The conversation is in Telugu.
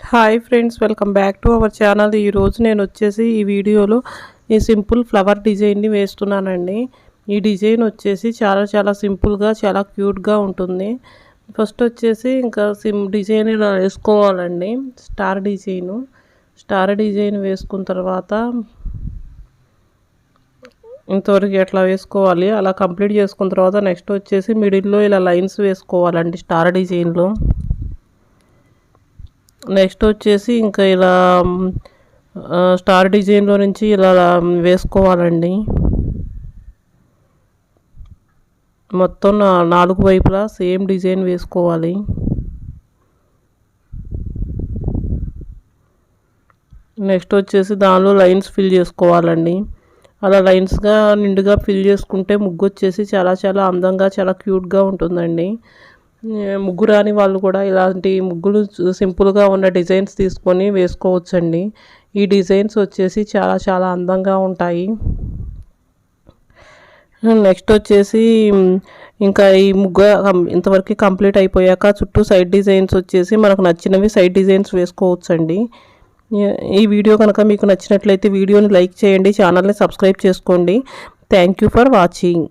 Hi friends, welcome back to our channel. ఈరోజు నేను వచ్చేసి ఈ వీడియోలో ఈ సింపుల్ ఫ్లవర్ డిజైన్ని వేస్తున్నానండి. ఈ డిజైన్ వచ్చేసి చాలా సింపుల్గా చాలా క్యూట్గా ఉంటుంది. ఫస్ట్ వచ్చేసి ఇంకా డిజైన్ ఇలా వేసుకోవాలండి. స్టార్ డిజైన్ వేసుకున్న తర్వాత ఇంతవరకు ఎట్లా వేసుకోవాలి. అలా కంప్లీట్ చేసుకున్న తర్వాత నెక్స్ట్ వచ్చేసి మిడిల్లో ఇలా లైన్స్ వేసుకోవాలండి స్టార్ డిజైన్లో. నెక్స్ట్ వచ్చేసి ఇంకా ఇలా స్టార్ డిజైన్లో నుంచి ఇలా వేసుకోవాలండి. మొత్తం 4 వైపులా సేమ్ డిజైన్ వేసుకోవాలి. నెక్స్ట్ వచ్చేసి దానిలో లైన్స్ ఫిల్ చేసుకోవాలండి. అలా లైన్స్గా నిండుగా ఫిల్ చేసుకుంటే ముగ్గు వచ్చేసి చాలా అందంగా చాలా క్యూట్గా ఉంటుందండి. ముగ్గు రాని వాళ్ళు కూడా ఇలాంటి ముగ్గులు సింపుల్గా ఉన్న డిజైన్స్ తీసుకొని వేసుకోవచ్చండి. ఈ డిజైన్స్ వచ్చేసి చాలా అందంగా ఉంటాయి. నెక్స్ట్ వచ్చేసి ఇంకా ఈ ముగ్గు ఇంతవరకు కంప్లీట్ అయిపోయాక చుట్టూ సైడ్ డిజైన్స్ వచ్చేసి మనకు నచ్చినవి సైడ్ డిజైన్స్ వేసుకోవచ్చండి. ఈ వీడియో కనుక మీకు నచ్చినట్లయితే వీడియోని లైక్ చేయండి, ఛానల్ని సబ్స్క్రైబ్ చేసుకోండి. Thank you for watching.